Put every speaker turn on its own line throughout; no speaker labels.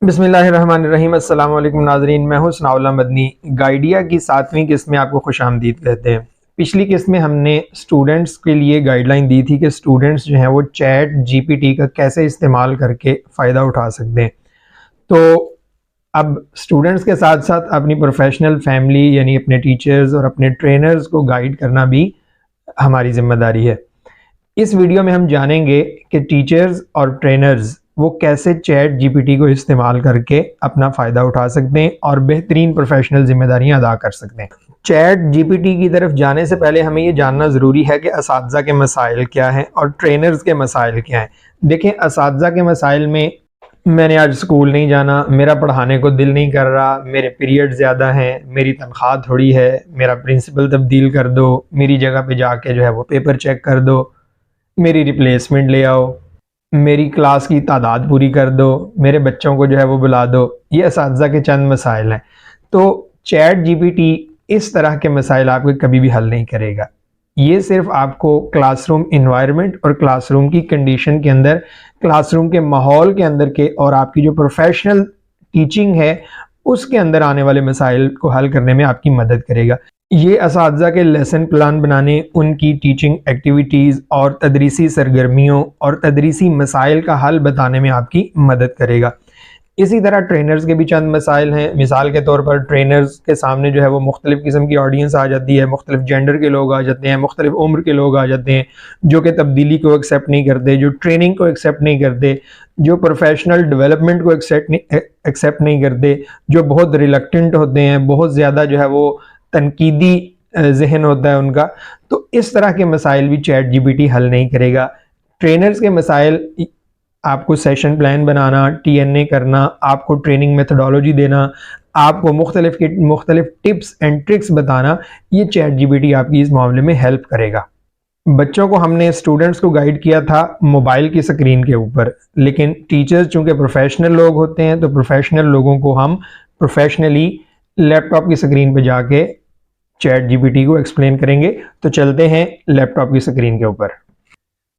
बिस्मिल्लाहिर्रहमानिर्रहीम। अस्सलाम वालेकुम नाज़रीन, मैं हूँ सनाउल्लाह मदनी। गाइडिया की 7वीं किस्त में आपको खुशामदीद कहते हैं। पिछली किस्त में हमने स्टूडेंट्स के लिए गाइडलाइन दी थी कि स्टूडेंट्स जो हैं वो चैट जीपीटी का कैसे इस्तेमाल करके फ़ायदा उठा सकते हैं। तो अब स्टूडेंट्स के साथ साथ अपनी प्रोफेशनल फैमिली यानी अपने टीचर्स और अपने ट्रेनर्स को गाइड करना भी हमारी ज़िम्मेदारी है। इस वीडियो में हम जानेंगे कि टीचर्स और ट्रेनर्स वो कैसे चैट जीपीटी को इस्तेमाल करके अपना फ़ायदा उठा सकते हैं और बेहतरीन प्रोफेशनल जिम्मेदारियां अदा कर सकते हैं। चैट जीपीटी की तरफ जाने से पहले हमें ये जानना ज़रूरी है कि असातिज़ा के मसाइल क्या हैं और ट्रेनर्स के मसाइल क्या हैं। देखें, असातिज़ा के मसाइल में मैंने आज स्कूल नहीं जाना, मेरा पढ़ाने को दिल नहीं कर रहा, मेरे पीरियड ज़्यादा हैं, मेरी तनख्वाह थोड़ी है, मेरा प्रिंसिपल तब्दील कर दो, मेरी जगह पे जाके जो है वो पेपर चेक कर दो, मेरी रिप्लेसमेंट ले आओ, मेरी क्लास की तादाद पूरी कर दो, मेरे बच्चों को जो है वो बुला दो। ये असातिज़ा के चंद मसाइल हैं। तो चैट जीपीटी इस तरह के मसाइल आपके कभी भी हल नहीं करेगा। ये सिर्फ आपको क्लासरूम इन्वायरमेंट और क्लासरूम की कंडीशन के अंदर, क्लासरूम के माहौल के अंदर के और आपकी जो प्रोफेशनल टीचिंग है उसके अंदर आने वाले मसाइल को हल करने में आपकी मदद करेगा। ये असातिज़ा के लेसन प्लान बनाने, उनकी टीचिंग एक्टिविटीज़ और तदरीसी सरगर्मियों और तदरीसी मसाइल का हल बताने में आपकी मदद करेगा। इसी तरह ट्रेनर्स के भी चंद मसाइल हैं। मिसाल के तौर पर ट्रेनर्स के सामने जो है वो मुख्तलिफ़ किस्म की ऑडियंस आ जाती है, मुख्तलिफ़ जेंडर के लोग आ जाते हैं, मुख्तलिफ़ उम्र के लोग आ जाते हैं, जो कि तब्दीली को एक्सेप्ट नहीं करते, जो ट्रेनिंग को एक्सेप्ट नहीं करते, जो प्रोफेशनल डेवलपमेंट को एक्सेप्ट नहीं करते, जो बहुत रिलक्टेंट होते हैं, बहुत ज़्यादा जो है वो तनकीदी जहन होता है उनका। तो इस तरह के मसाइल भी चैट जीपीटी हल नहीं करेगा। ट्रेनर्स के मसाइल, आपको सेशन प्लान बनाना, टीएनए करना, आपको ट्रेनिंग मेथडोलॉजी देना, आपको मुख्तलिफ टिप्स एंड ट्रिक्स बताना, ये चैट जीपीटी आपकी इस मामले में हेल्प करेगा। बच्चों को हमने, स्टूडेंट्स को गाइड किया था मोबाइल की स्क्रीन के ऊपर, लेकिन टीचर्स चूंकि प्रोफेशनल लोग होते हैं तो प्रोफेशनल लोगों को हम प्रोफेशनली लैपटॉप की स्क्रीन पे जाके चैट जीपीटी को एक्सप्लेन करेंगे। तो चलते हैं लैपटॉप की स्क्रीन के ऊपर।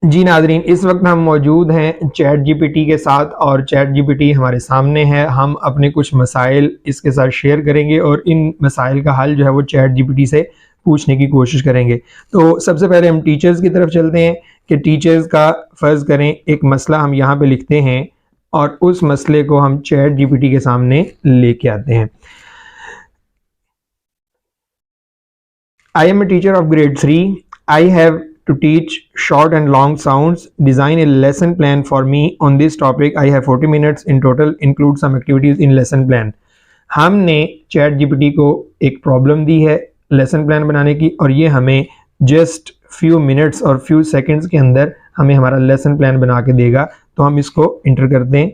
जी नाजरीन, इस वक्त हम मौजूद हैं चैट जीपीटी के साथ और चैट जीपीटी हमारे सामने है। हम अपने कुछ मसाइल इसके साथ शेयर करेंगे और इन मसाइल का हल जो है वो चैट जीपीटी से पूछने की कोशिश करेंगे। तो सबसे पहले हम टीचर्स की तरफ चलते हैं कि टीचर्स का फ़र्ज़ करें एक मसला हम यहाँ पे लिखते हैं और उस मसले को हम चैट जीपीटी के सामने लेके आते हैं। I am a teacher of grade 3. I have to teach short and long sounds. Design a lesson plan for me on this topic. I have 40 minutes in total. Include some activities in lesson plan. हमने chat GPT को एक problem दी है lesson plan बनाने की और ये हमें just few minutes और फ्यू सेकंड्स के अंदर हमें हमारा लेसन प्लान बना के देगा। तो हम इसको इंटर करते हैं।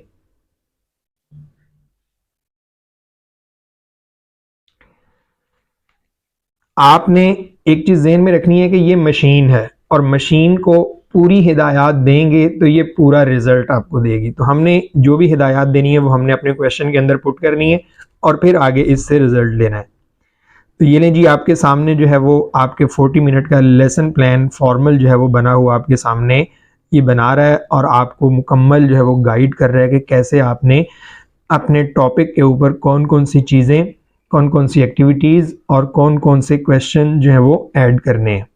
आपने एक चीज़ ज़हन में रखनी है कि ये मशीन है और मशीन को पूरी हिदायत देंगे तो ये पूरा रिज़ल्ट आपको देगी। तो हमने जो भी हिदायत देनी है वो हमने अपने क्वेश्चन के अंदर पुट करनी है और फिर आगे इससे रिज़ल्ट लेना है। तो ये लें जी, आपके सामने जो है वो आपके 40 मिनट का लेसन प्लान फॉर्मल जो है वो बना हुआ आपके सामने ये बना रहा है और आपको मुकम्मल जो है वो गाइड कर रहा है कि कैसे आपने अपने टॉपिक के ऊपर कौन कौन सी चीज़ें, कौन कौन सी एक्टिविटीज़ और कौन कौन से क्वेश्चन जो है वो ऐड करने हैं।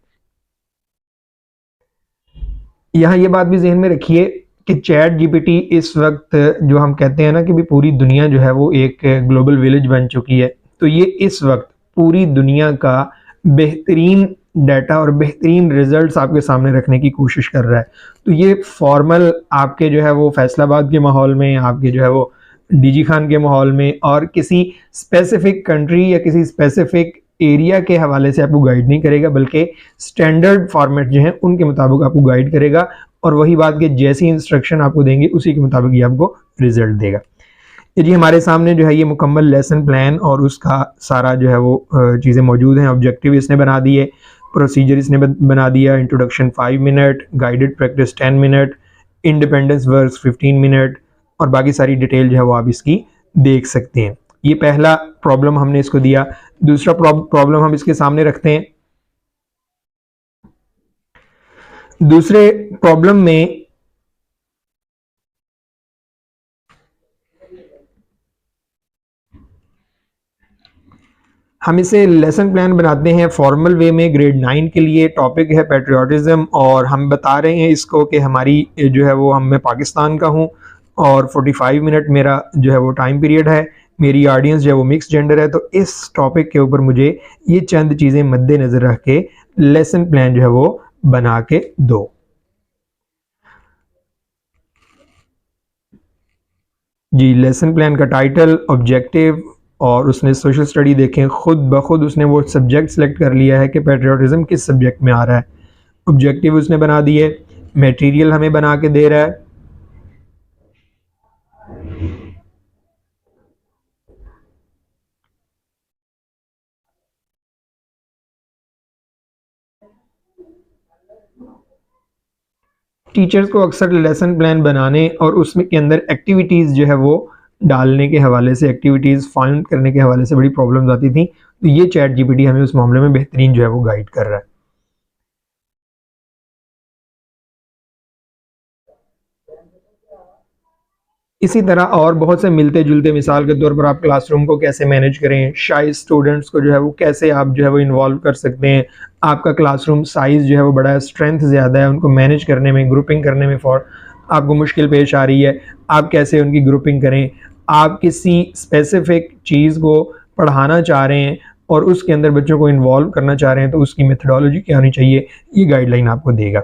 यहाँ ये बात भी जहन में रखिए कि चैट जीपीटी इस वक्त जो हम कहते हैं ना कि भी पूरी दुनिया जो है वो एक ग्लोबल विलेज बन चुकी है। तो ये इस वक्त पूरी दुनिया का बेहतरीन डाटा और बेहतरीन रिजल्ट्स आपके सामने रखने की कोशिश कर रहा है। तो ये फॉर्मल आपके जो है वो फैसलाबाद के माहौल में, आपके जो है वो डीजी खान के माहौल में और किसी स्पेसिफिक कंट्री या किसी स्पेसिफिक एरिया के हवाले से आपको गाइड नहीं करेगा, बल्कि स्टैंडर्ड फॉर्मेट जो है उनके मुताबिक आपको गाइड करेगा और वही बात कि जैसी इंस्ट्रक्शन आपको देंगे उसी के मुताबिक ये आपको रिजल्ट देगा। ये जी हमारे सामने जो है ये मुकम्मल लेसन प्लान और उसका सारा जो है वो चीज़ें मौजूद हैं। ऑब्जेक्टिव इसने बना दिए, प्रोसीजर इसने बना दिया, introduction 5 minute, guided practice 10 minute, independence works 15 minute और बाकी सारी डिटेल जो है वो आप इसकी देख सकते हैं। ये पहला प्रॉब्लम हमने इसको दिया। दूसरा प्रॉब्लम हम इसके सामने रखते हैं। दूसरे प्रॉब्लम में हम इसे लेसन प्लान बनाते हैं फॉर्मल वे में ग्रेड 9 के लिए। टॉपिक है पेट्रियाटिज्म और हम बता रहे हैं इसको कि हमारी जो है वो मैं पाकिस्तान का हूँ और 45 मिनट मेरा जो है वो टाइम पीरियड है। मेरी ऑडियंस जो है वो मिक्स जेंडर है। तो इस टॉपिक के ऊपर मुझे ये चंद चीज़ें मद्देनज़र रख के लेसन प्लान जो है वो बना के दो। जी, लेसन प्लान का टाइटल, ऑब्जेक्टिव और उसने सोशल स्टडी देखें, खुद ब खुद उसने वो सब्जेक्ट सेलेक्ट कर लिया है कि पेट्रियाटिज्म किस सब्जेक्ट में आ रहा है। ऑब्जेक्टिव उसने बना दिए, मटेरियल हमें बना के दे रहा है। टीचर्स को अक्सर लेसन प्लान बनाने और उसमें के अंदर एक्टिविटीज़ जो है वो डालने के हवाले से, एक्टिविटीज़ फाइंड करने के हवाले से बड़ी प्रॉब्लम्स आती थी। तो ये चैट जीपीटी हमें उस मामले में बेहतरीन जो है वो गाइड कर रहा है। इसी तरह और बहुत से मिलते जुलते, मिसाल के तौर पर आप क्लासरूम को कैसे मैनेज करें, शाय स्टूडेंट्स को जो है वो कैसे आप जो है वो इन्वॉल्व कर सकते हैं। आपका क्लासरूम साइज़ जो है वो बड़ा है, स्ट्रेंथ ज़्यादा है, उनको मैनेज करने में, ग्रुपिंग करने में आपको मुश्किल पेश आ रही है, आप कैसे उनकी ग्रुपिंग करें। आप किसी स्पेसिफिक चीज़ को पढ़ाना चाह रहे हैं और उसके अंदर बच्चों को इन्वॉल्व करना चाह रहे हैं तो उसकी मेथडोलॉजी क्या होनी चाहिए, ये गाइडलाइन आपको देगा।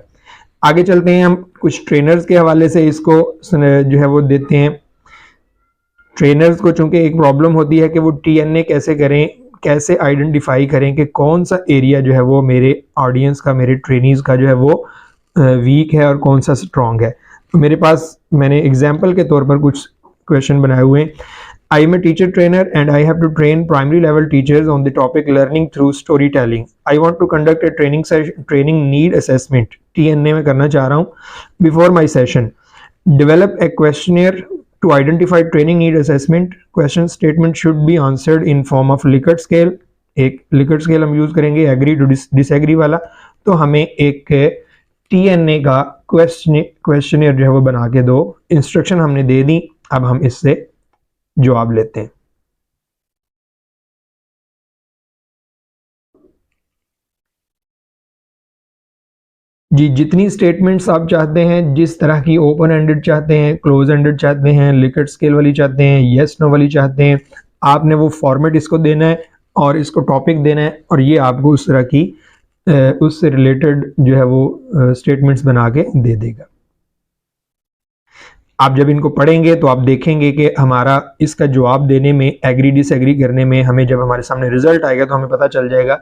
आगे चलते हैं, हम कुछ ट्रेनर्स के हवाले से इसको जो है वो देते हैं। ट्रेनर्स को चूंकि एक प्रॉब्लम होती है कि वो टीएनए कैसे करें, कैसे आइडेंटिफाई करें कि कौन सा एरिया जो है वो मेरे ऑडियंस का, मेरे ट्रेनीज का जो है वो वीक है और कौन सा स्ट्रॉन्ग है। तो मेरे पास मैंने एग्जाम्पल के तौर पर कुछ क्वेश्चन बनाए हुए हैं। I am a teacher trainer and I have to train primary level teachers on the topic learning through storytelling. I want to conduct a training need assessment. TNA में करना चाह रहा हूँ। Before my session, develop a questionnaire to identify training need assessment. Question statement should be answered in form of Likert scale. एक Likert scale हम use करेंगे agree to disagree वाला। तो हमें एक TNA का questionnaire जो है वो बना के दो। इंस्ट्रक्शन हमने दे दी, अब हम इससे जवाब लेते हैं। जी, जितनी स्टेटमेंट्स आप चाहते हैं, जिस तरह की ओपन एंडेड चाहते हैं, क्लोज एंडेड चाहते हैं, लिकर्ट स्केल वाली चाहते हैं, येस नो वाली चाहते हैं, आपने वो फॉर्मेट इसको देना है और इसको टॉपिक देना है और ये आपको उस तरह की उससे रिलेटेड जो है वो स्टेटमेंट्स बना के दे देगा। आप जब इनको पढ़ेंगे तो आप देखेंगे कि हमारा इसका जवाब देने में, एग्री डिसएग्री करने में, हमें जब हमारे सामने रिजल्ट आएगा तो हमें पता चल जाएगा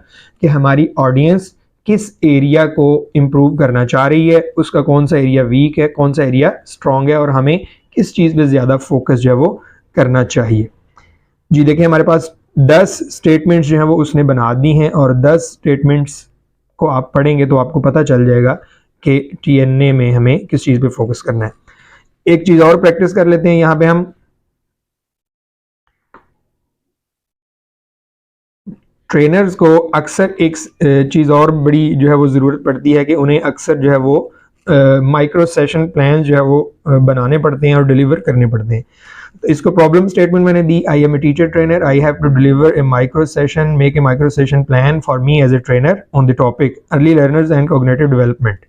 कि हमारी ऑडियंस किस एरिया को इम्प्रूव करना चाह रही है, उसका कौन सा एरिया वीक है, कौन सा एरिया स्ट्रॉन्ग है और हमें किस चीज़ पे ज़्यादा फोकस जो है वो करना चाहिए। जी देखिए, हमारे पास 10 स्टेटमेंट्स जो हैं वो उसने बना दी हैं और 10 स्टेटमेंट्स को आप पढ़ेंगे तो आपको पता चल जाएगा कि टीएनए में हमें किस चीज़ पे फोकस करना है। एक चीज़ और प्रैक्टिस कर लेते हैं यहाँ पे हम। ट्रेनर्स को अक्सर एक चीज़ और बड़ी जो है वो ज़रूरत पड़ती है कि उन्हें अक्सर जो है वो माइक्रो सेशन प्लान जो है वो बनाने पड़ते हैं और डिलीवर करने पड़ते हैं। तो इसको प्रॉब्लम स्टेटमेंट मैंने दी, I am a teacher trainer, I have to deliver a micro session, make a micro session plan for me as a trainer on the topic early learners and cognitive development.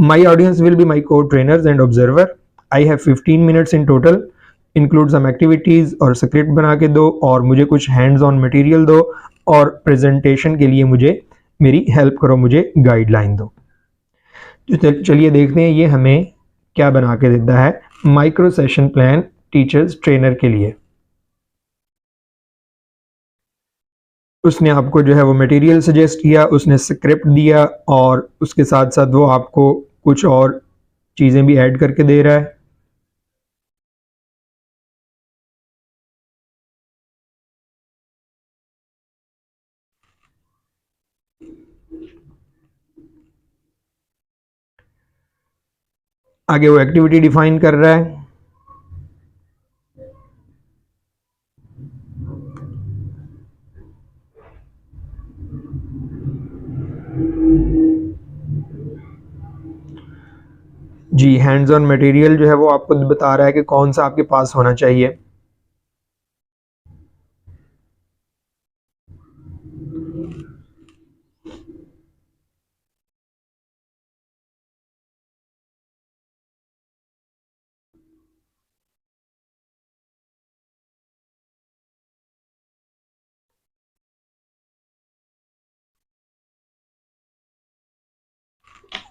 My audience will be my co trainers and observer. I have 15 minutes in total, include some activities और script बना के दो और मुझे कुछ hands on material दो और presentation के लिए मुझे मेरी हेल्प करो, मुझे गाइडलाइन दो। तो चलिए देखते हैं ये हमें क्या बना के देता है micro session plan teachers trainer के लिए। उसने आपको जो है वो मटेरियल सजेस्ट किया, उसने स्क्रिप्ट दिया और उसके साथ साथ वो आपको कुछ और चीज़ें भी ऐड करके दे रहा है। आगे वो एक्टिविटी डिफाइन कर रहा है। जी, हैंड्स ऑन मटेरियल जो है वो आपको बता रहा है कि कौन सा आपके पास होना चाहिए।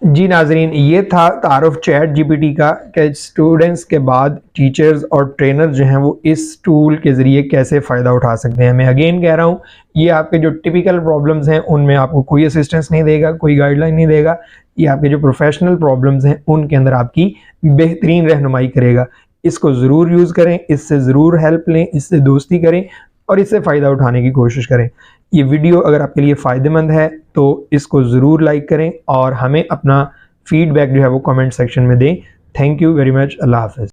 जी नाजरीन, ये था तारुफ चैट जीपीटी का कि स्टूडेंट्स के बाद टीचर्स और ट्रेनर जो हैं वो इस टूल के ज़रिए कैसे फ़ायदा उठा सकते हैं। मैं अगेन कह रहा हूँ, ये आपके जो टिपिकल प्रॉब्लम्स हैं उनमें आपको कोई असिस्टेंस नहीं देगा, कोई गाइडलाइन नहीं देगा। ये आपके जो प्रोफेशनल प्रॉब्लम्स हैं उनके अंदर आपकी बेहतरीन रहनुमाई करेगा। इसको ज़रूर यूज़ करें, इससे ज़रूर हेल्प लें, इससे दोस्ती करें और इससे फ़ायदा उठाने की कोशिश करें। ये वीडियो अगर आपके लिए फ़ायदेमंद है तो इसको ज़रूर लाइक करें और हमें अपना फीडबैक जो है वो कमेंट सेक्शन में दें। Thank you very much. अल्लाह हाफ़िज़।